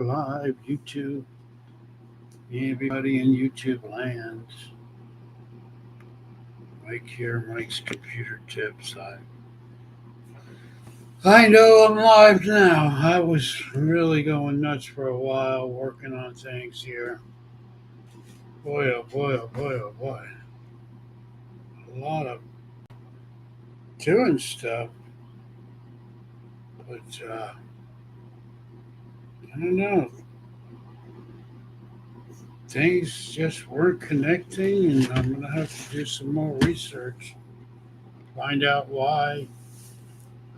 Live YouTube, everybody in YouTube land. Mike here, Mike's Computer Tips. I know I'm live now. I was really going nuts for a while working on things here. Boy, oh boy, oh boy, oh boy. A lot of doing stuff, but I don't know. Things just weren't connecting, and I'm going to have to do some more research, find out why.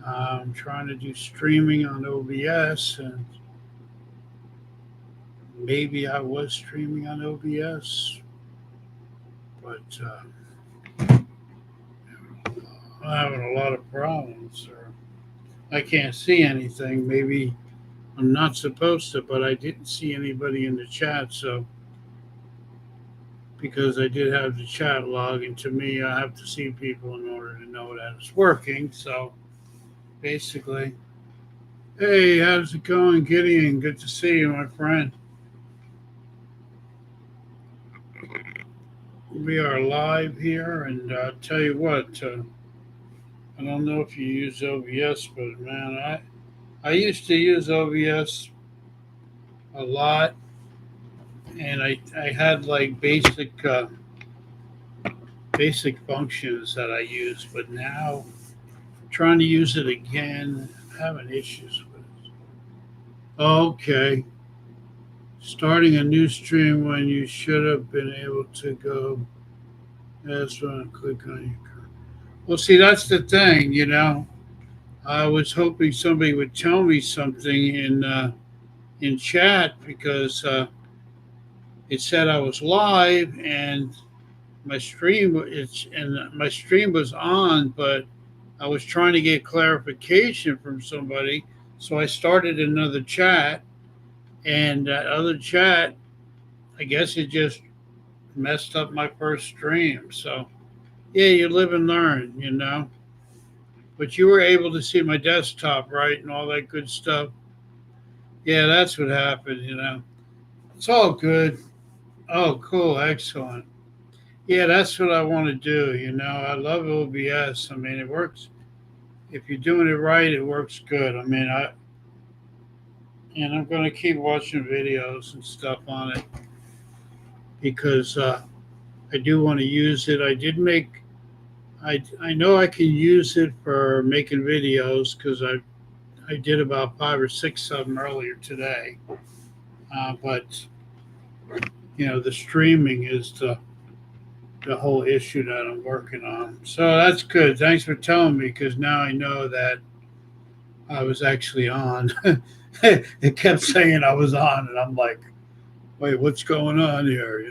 I'm trying to do streaming on OBS, and maybe I was streaming on OBS, but I'm having a lot of problems, or I can't see anything. Maybe I'm not supposed to, but I didn't see anybody in the chat, so because I did have the chat log, and to me, I have to see people in order to know that it's working. So basically, hey, how's it going, Gideon? Good to see you, my friend. We are live here, and I'll tell you what, I don't know if you use OBS, but man, I used to use OBS a lot, and I had like basic functions that I use, but now trying to use it again, I'm having issues with it. Okay, starting a new stream when you should have been able to go. That's when I click on your. Well, see, that's the thing. I was hoping somebody would tell me something in chat because it said I was live and my stream was on, but I was trying to get clarification from somebody, so I started another chat, and that other chat, I guess it just messed up my first stream. So yeah, you live and learn. But you were able to see my desktop, right, and all that good stuff. Yeah, that's what happened. It's all good. Oh, cool, excellent. Yeah, that's what I want to do. I love OBS. I mean, it works. If you're doing it right, it works good. I mean, I'm going to keep watching videos and stuff on it because I do want to use it. I know I can use it for making videos because I did about 5 or 6 of them earlier today. But the streaming is the whole issue that I'm working on. So that's good. Thanks for telling me because now I know that I was actually on. It kept saying I was on, and I'm like, wait, what's going on here?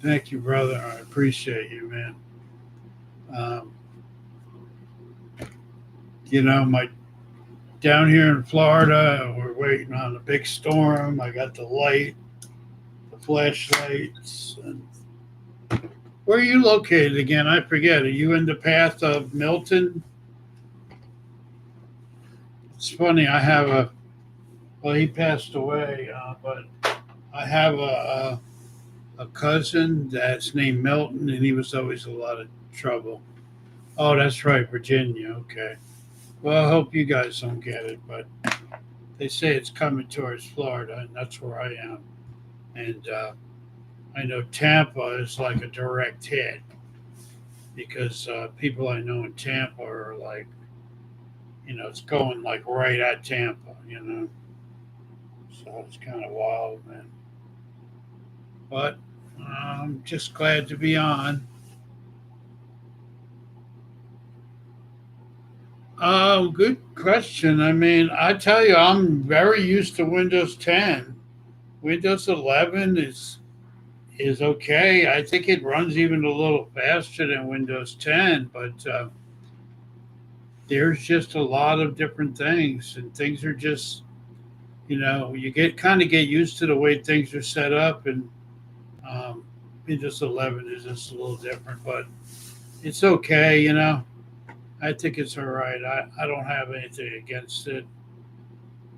Thank you, brother. I appreciate you, man. Um, my down here in Florida, we're waiting on a big storm. I got the flashlights. And where are you located again? I forget. Are you in the path of Milton? It's funny. Well, he passed away, but I have a cousin that's named Milton, and he was always a lot of trouble. Oh, that's right, Virginia. Okay. Well, I hope you guys don't get it, but they say it's coming towards Florida, and that's where I am. And I know Tampa is like a direct hit because people I know in Tampa are like, it's going like right at Tampa. So it's kind of wild, man. But I'm just glad to be on. Good question. I mean, I tell you, I'm very used to Windows 10. Windows 11 is okay. I think it runs even a little faster than Windows 10, but there's just a lot of different things, and things are just, you get used to the way things are set up, and um, Windows 11 is just a little different, but it's okay. I think it's all right. I don't have anything against it,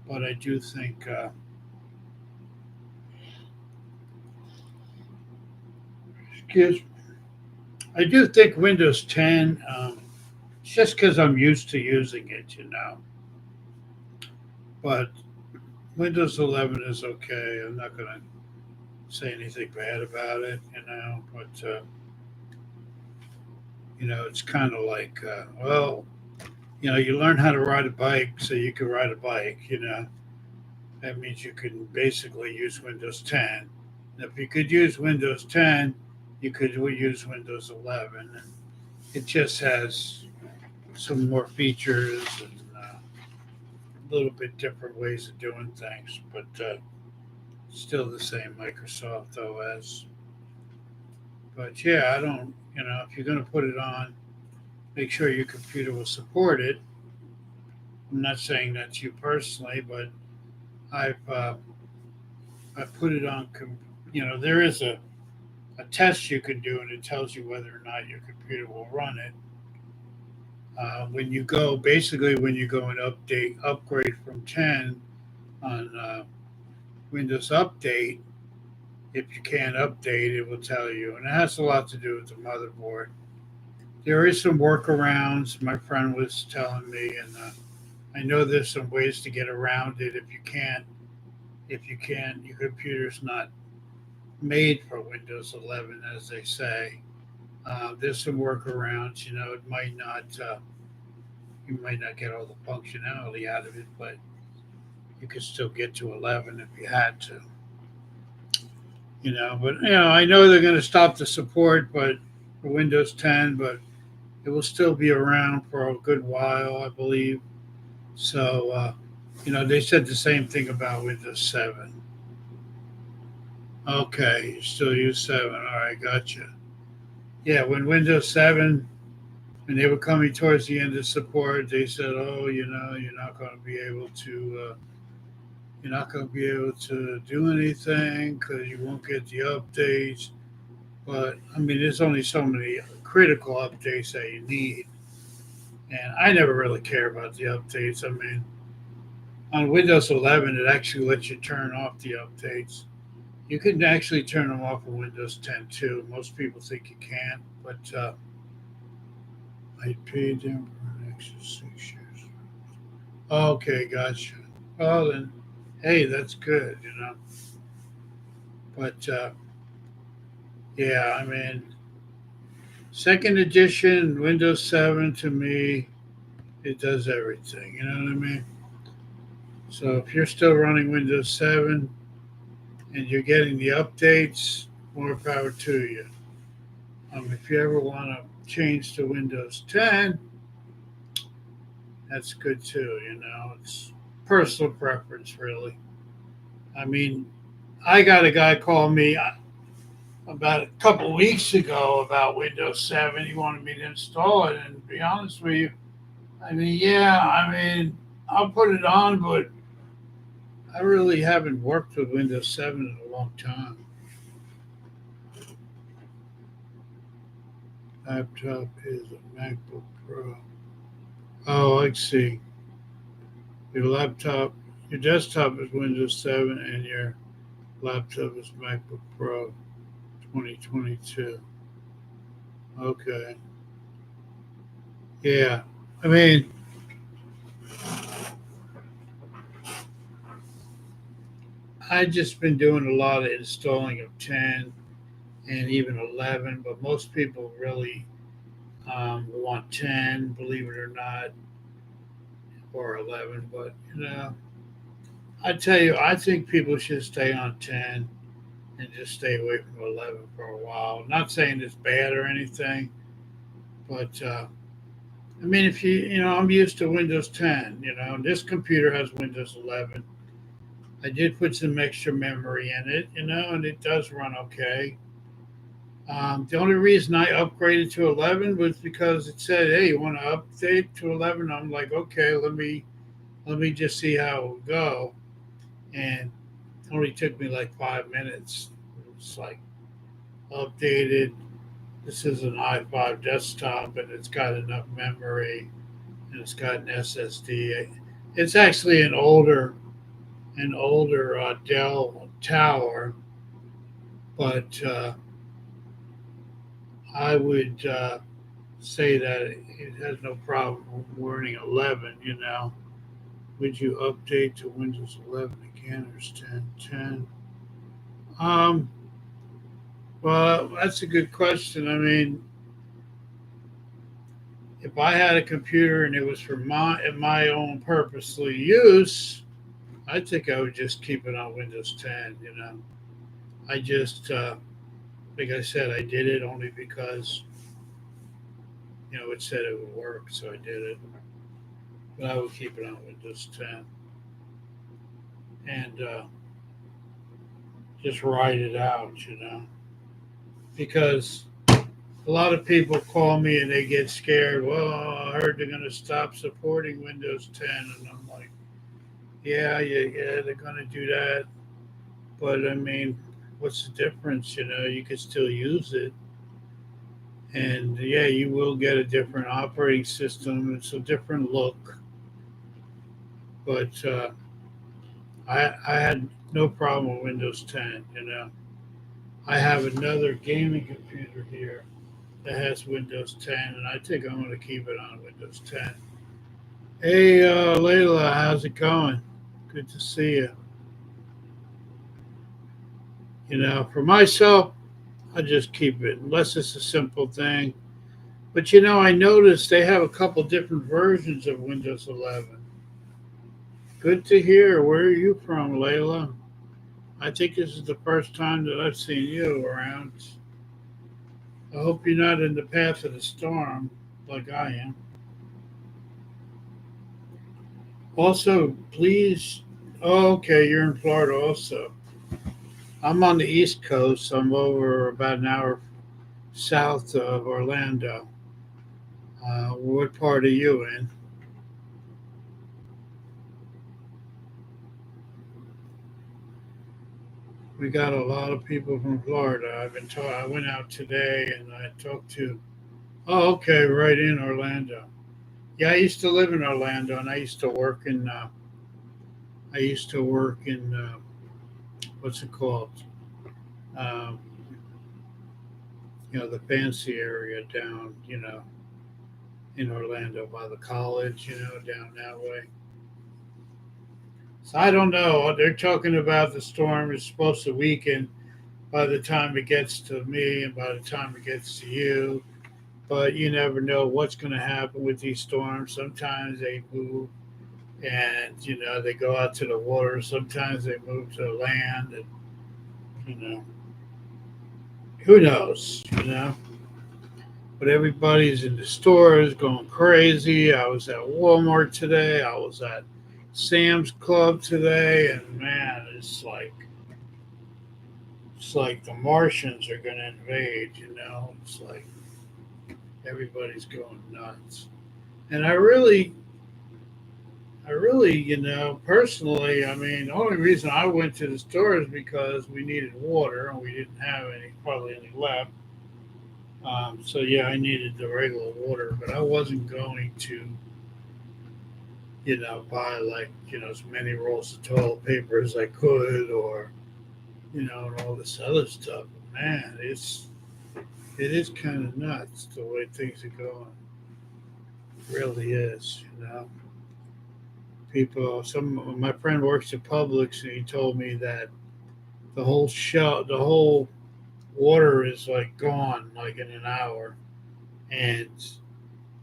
but I do think, excuse, I do think Windows 10. It's just because I'm used to using it. But Windows 11 is okay. I'm not gonna say anything bad about it. But it's kind of like, well, you learn how to ride a bike so you can ride a bike. That means you can basically use Windows 10. And if you could use Windows 10, you could use Windows 11. And it just has some more features and a little bit different ways of doing things, but still the same Microsoft OS. But yeah, I don't, if you're going to put it on, make sure your computer will support it. I'm not saying that's you personally, but I've put it on. There is a test you can do, and it tells you whether or not your computer will run it. When you go and upgrade from 10 on Windows Update, if you can't update, it will tell you, and it has a lot to do with the motherboard. There is some workarounds. My friend was telling me, and I know there's some ways to get around it. If you can't, your computer's not made for Windows 11, as they say. There's some workarounds. It might not. You might not get all the functionality out of it, but you could still get to 11 if you had to. But I know they're going to stop the support, but for Windows 10, but it will still be around for a good while, I believe. So, they said the same thing about Windows 7. Okay, you still use 7. All right, gotcha. Yeah, when Windows 7, when they were coming towards the end of support, they said, "Oh, you're not going to be able to, you're not going to be able to do anything because you won't get the updates." But I mean, there's only so many critical updates that you need, and I never really care about the updates. I mean, on Windows 11, it actually lets you turn off the updates. You can actually turn them off on Windows 10 too. Most people think you can't, but I paid them for an extra 6 years. Okay, gotcha. Well then, hey, that's good. But yeah, I mean, second edition Windows 7 to me, it does everything. You know what I mean? So if you're still running Windows 7 and you're getting the updates, more power to you. If you ever want to change to Windows 10, that's good too. It's personal preference, really. I mean, I got a guy call me about a couple of weeks ago about Windows 7. He wanted me to install it, and to be honest with you, I mean, yeah, I mean, I'll put it on, but I really haven't worked with Windows 7 in a long time. Laptop is a MacBook Pro. Oh, I see. Your laptop, your desktop is Windows 7, and your laptop is MacBook Pro 2022. Okay. Yeah. I mean, I've just been doing a lot of installing of 10 and even 11, but most people really want 10, believe it or not, or 11. But, I tell you, I think people should stay on 10 and just stay away from 11 for a while. Not saying it's bad or anything, but I mean, if I'm used to Windows 10, and this computer has Windows 11. I did put some extra memory in it, and it does run okay. The only reason I upgraded to 11 was because it said, "Hey, you want to update to 11?" I'm like, "Okay, let me just see how it will go." And it only took me like 5 minutes. It was like updated. This is an i5 desktop, and it's got enough memory, and it's got an SSD. It's actually an older. an older Dell tower, but I would say that it has no problem running 11. Would you update to Windows 11 again or 10? Um, well, that's a good question. I mean, if I had a computer and it was for my own purposely use, I think I would just keep it on Windows 10. I just, like I said, I did it only because it said it would work, so I did it. But I would keep it on Windows 10 and just ride it out. Because a lot of people call me and they get scared. Well, I heard they're going to stop supporting Windows 10, and I'm like, yeah, they're going to do that. But I mean, what's the difference? You can still use it, and yeah, you will get a different operating system. It's a different look, but I had no problem with Windows 10. I have another gaming computer here that has Windows 10, and I think I'm going to keep it on Windows 10. Hey, Layla, how's it going? Good to see you. For myself, I just keep it unless it's a simple thing. But I noticed they have a couple different versions of Windows 11. Good to hear. Where are you from, Layla? I think this is the first time that I've seen you around. I hope you're not in the path of the storm like I am. Also, please. Oh, okay, you're in Florida also. I'm on the East Coast. I'm over about an hour south of Orlando. What part are you in? We got a lot of people from Florida. I went out today and I talked to. Oh, okay, right in Orlando. Yeah, I used to live in Orlando, and I used to work in. What's it called? Um, the fancy area down. In Orlando by the college. Down that way. So I don't know. They're talking about the storm is supposed to weaken by the time it gets to me and by the time it gets to you. But you never know what's going to happen with these storms. Sometimes they move and they go out to the water. Sometimes they move to the land, and you know who knows. But everybody's in the stores going crazy. I was at Walmart today. I was at Sam's Club today, and man, it's like the Martians are going to invade. It's like everybody's going nuts, and I really, personally, I mean, the only reason I went to the store is because we needed water and we didn't have probably any left. So yeah, I needed the regular water, but I wasn't going to, buy like, as many rolls of toilet paper as I could, or and all this other stuff. Man, it is kind of nuts the way things are going. It really is. People. Some my friend works at Publix, and he told me that the whole water is like gone, like in an hour. And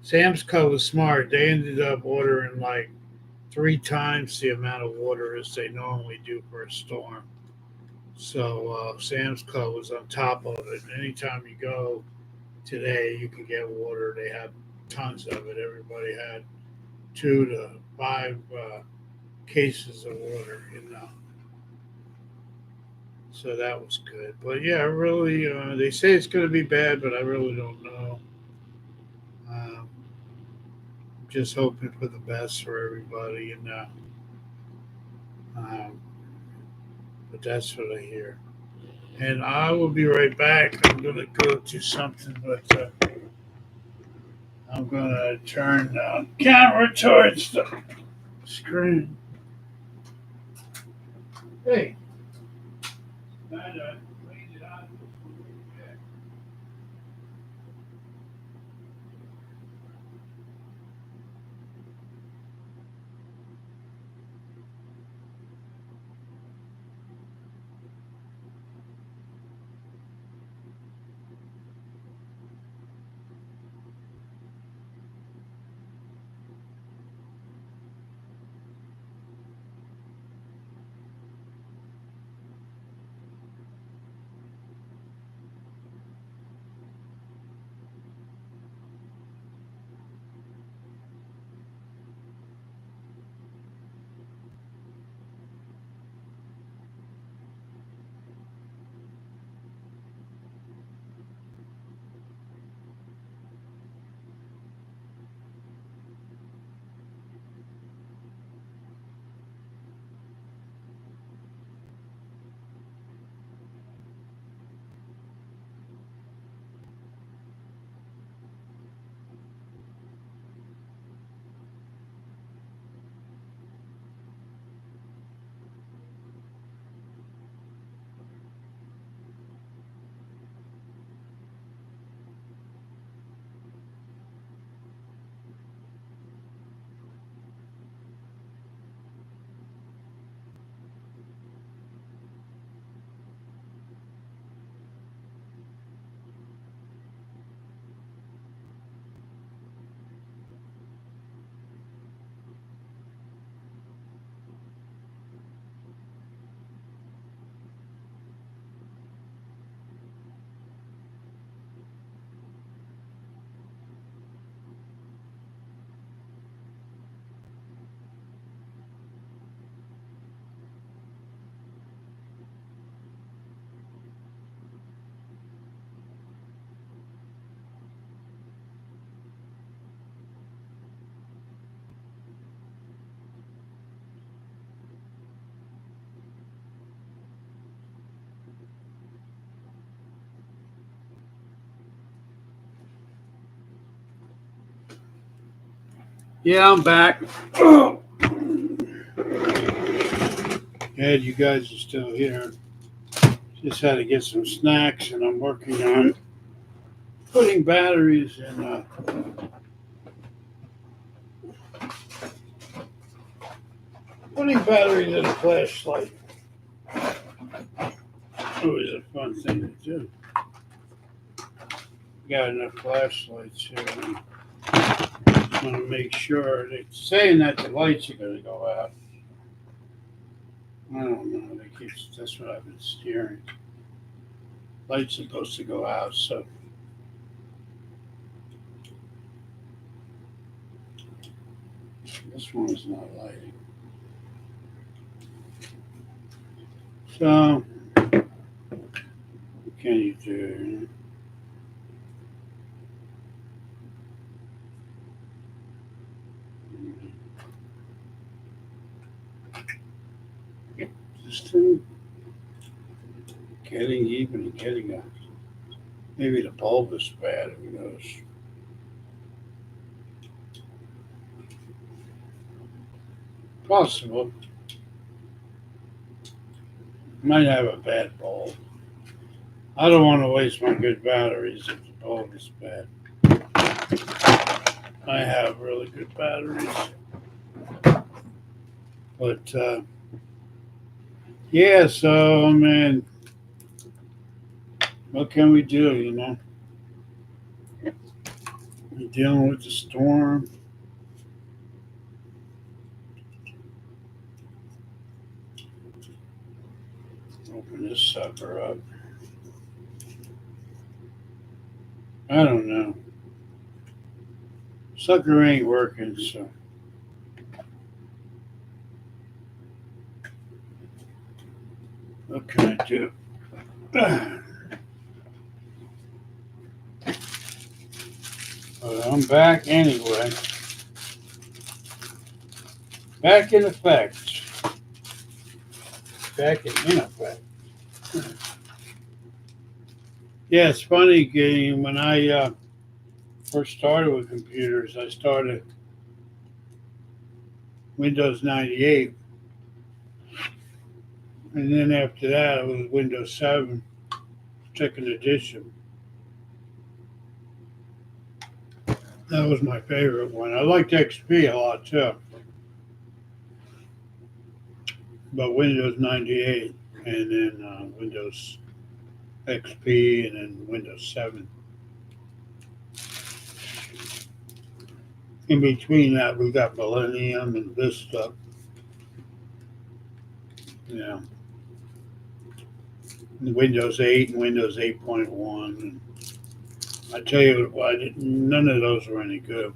Sam's Club was smart. They ended up ordering like 3 times the amount of water as they normally do for a storm. So Sam's Club was on top of it. Anytime you go today, you can get water. They have tons of it. Everybody had 2 to 5 cases of water. So that was good. But yeah, really, they say it's going to be bad, but I really don't know. Um, just hoping for the best for everybody, um, but that's what I hear. And I will be right back. I'm going to go do something, but I'm going to turn the camera towards the screen. Hey, I cleaned it out. Yeah, I'm back. Glad you guys are still here. Just had to get some snacks, and I'm working on putting batteries in. Putting batteries in a flashlight. Always a fun thing to do. Got enough flashlights here. I want to make sure. They're saying that the lights are going to go out. I don't know. That's what I've been steering. Light's supposed to go out, so this one's not lighting. So, what can you do? This thing getting even and getting up. Maybe the bulb is bad. Who knows? Possible. Might have a bad bulb. I don't want to waste my good batteries if the bulb is bad. I have really good batteries. But, yeah, so, I mean, what can we do, you know? We're dealing with the storm. Open this sucker up. I don't know. Sucker ain't working, so. What can I do? But I'm back anyway. Back in effect. Back in effect. Yeah, it's funny, getting when I first started with computers, I started Windows 98. And then after that, it was Windows 7, second edition. That was my favorite one. I liked XP a lot too, but Windows 98 and then Windows XP and then Windows 7. In between that, we got Millennium and Vista. Yeah, Windows 8 and Windows 8.1. I tell you what, none of those were any good.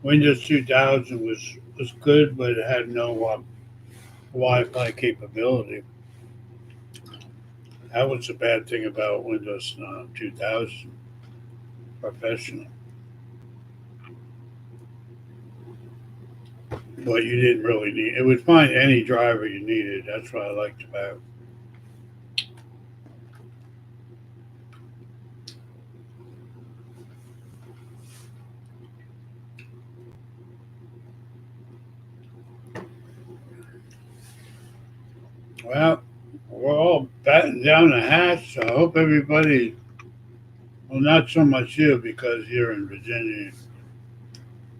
Windows 2000 was good, but it had no Wi-Fi capability. That was the bad thing about Windows 2000 Professional. But you didn't really need it. Would find any driver you needed. That's what I liked about it. Well, we're all batting down the hatch. So I hope everybody, well, not so much you because you're in Virginia.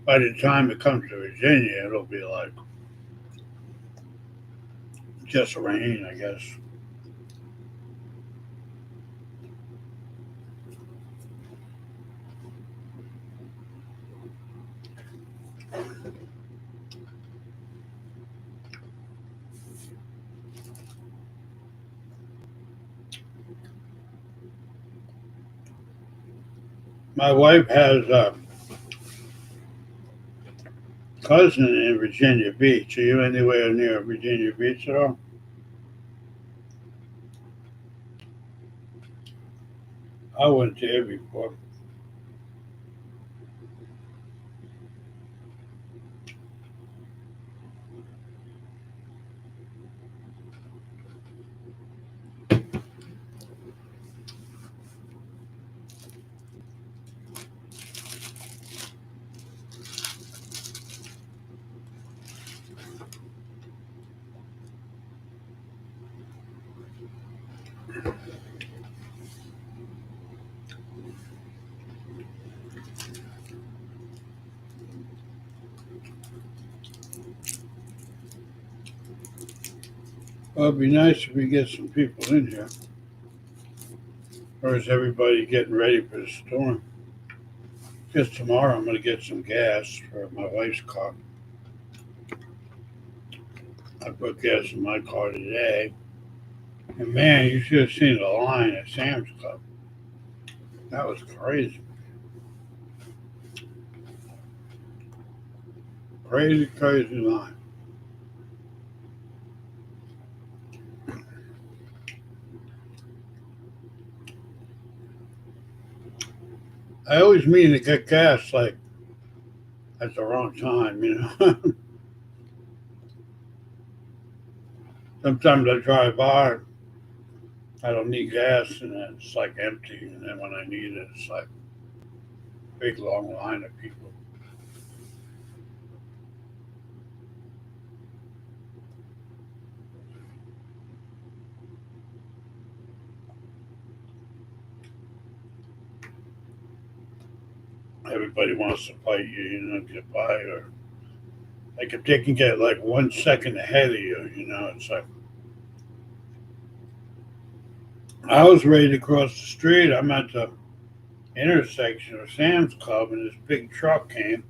By the time it comes to Virginia, it'll be like just rain, I guess. My wife has a cousin in Virginia Beach. Are you anywhere near Virginia Beach at all? I went there before. Well, it'd be nice if we get some people in here. Or is everybody getting ready for the storm? Because tomorrow I'm going to get some gas for my wife's car. I put gas in my car today. And man, you should have seen the line at Sam's Club. That was crazy. Crazy, crazy line. I always mean to get gas like at the wrong time, you know. Sometimes I drive by, I don't need gas, and then it's like empty. And then when I need it, it's like a big long line of people. Everybody wants to fight you, you know, get by, or like if they can get like 1 second ahead of you, you know, it's like I was ready to cross the street. I'm at the intersection of Sam's Club, and this big truck came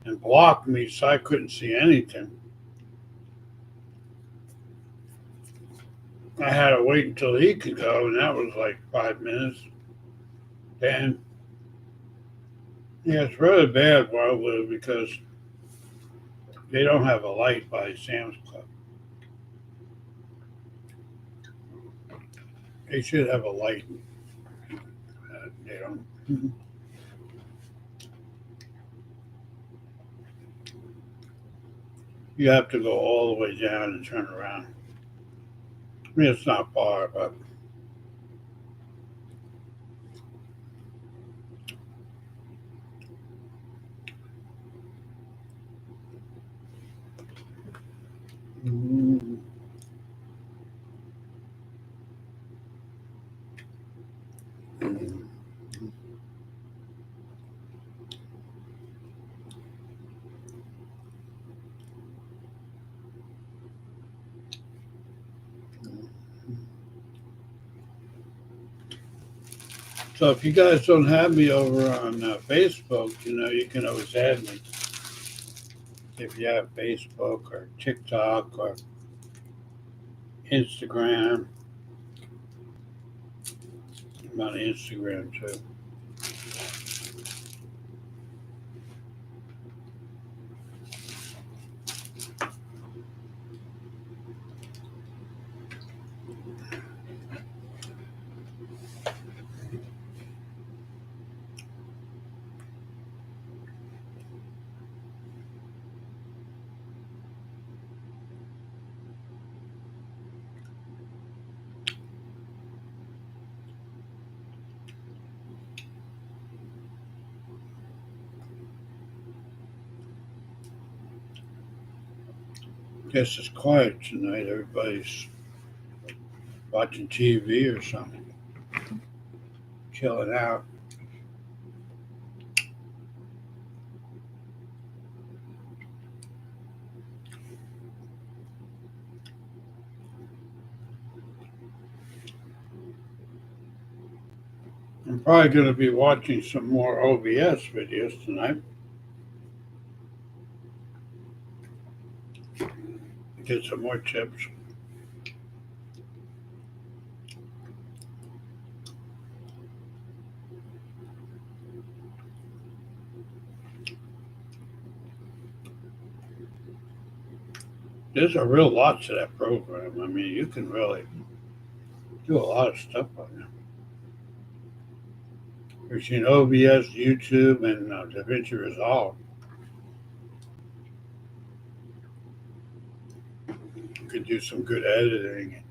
and blocked me, so I couldn't see anything. I had to wait until he could go, and that was like 5 minutes. Then, yeah, it's really bad where I live because they don't have a light by Sam's Club. They should have a light. They don't. You have to go all the way down and turn around. I mean, it's not far, but So if you guys don't have me over on Facebook, you can always add me. If you have Facebook or TikTok or Instagram, I'm on Instagram too. Guess it's quiet tonight. Everybody's watching TV or something, chilling out. I'm probably going to be watching some more OBS videos tonight. Get some more tips. There's a real lot to that program. I mean, you can really do a lot of stuff on there. There's OBS, YouTube, and DaVinci Resolve. You could do some good editing.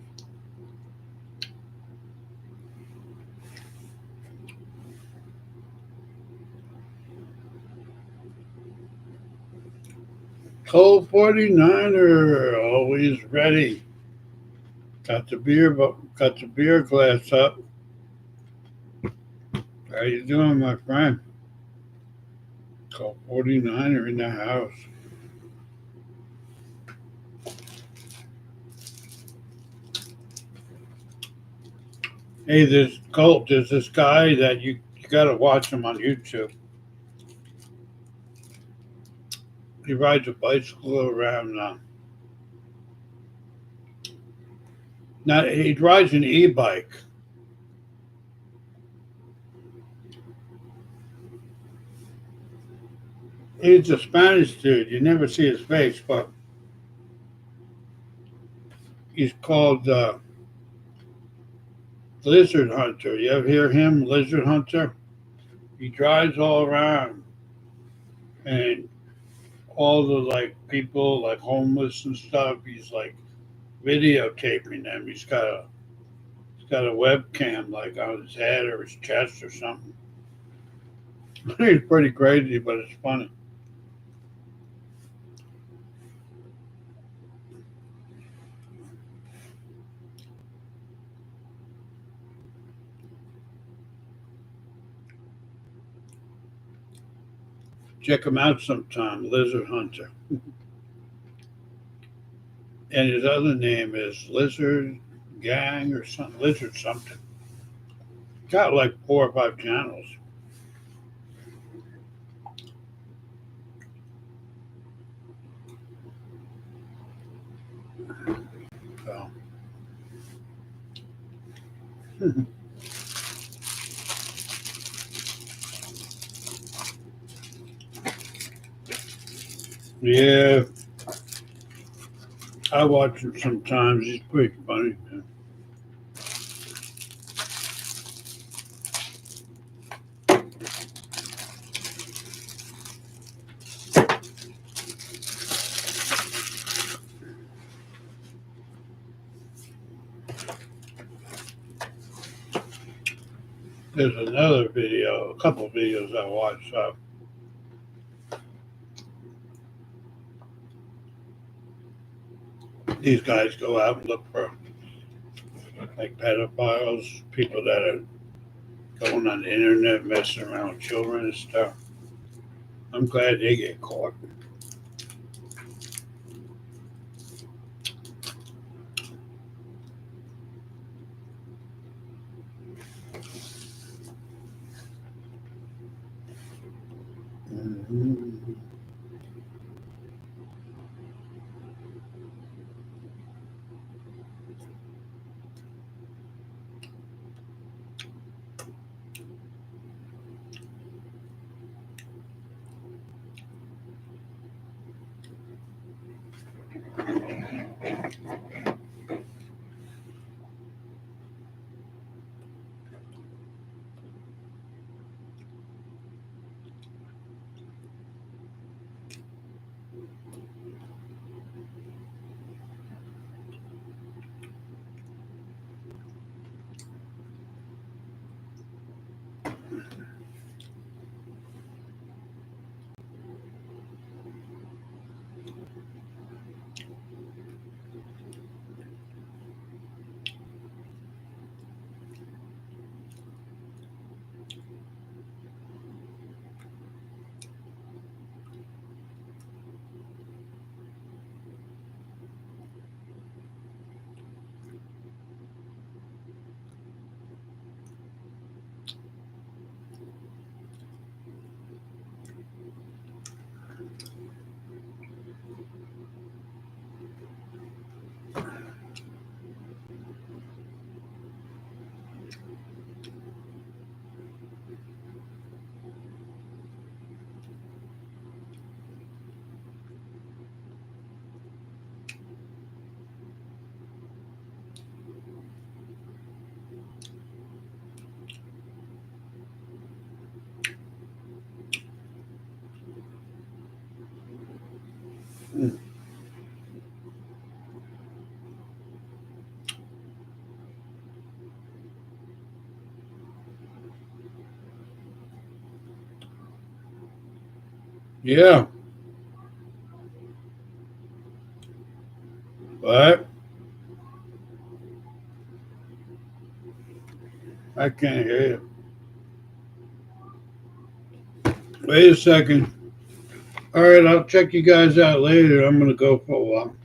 Cold 49er, always ready. Got the beer glass up. How you doing, my friend? Cold 49er in the house. Hey, there's this guy that you got to watch him on YouTube. He rides a bicycle around. He rides an e-bike. He's a Spanish dude. You never see his face, but he's called Lizard Hunter. You ever hear him, Lizard Hunter? He drives all around, and all the people homeless and stuff. He's videotaping them. He's got a webcam on his head or his chest or something. He's pretty crazy, but it's funny. Check him out sometime, Lizard Hunter. And his other name is Lizard Gang or something, Lizard something. Got 4 or 5 channels. So. Yeah, I watch him sometimes. He's pretty funny, man. There's another video, a couple videos I watched. These guys go out and look for pedophiles, people that are going on the internet messing around with children and stuff. I'm glad they get caught. Yeah, but I can't hear you. Wait a second. All right, I'll check you guys out later. I'm gonna go for a while.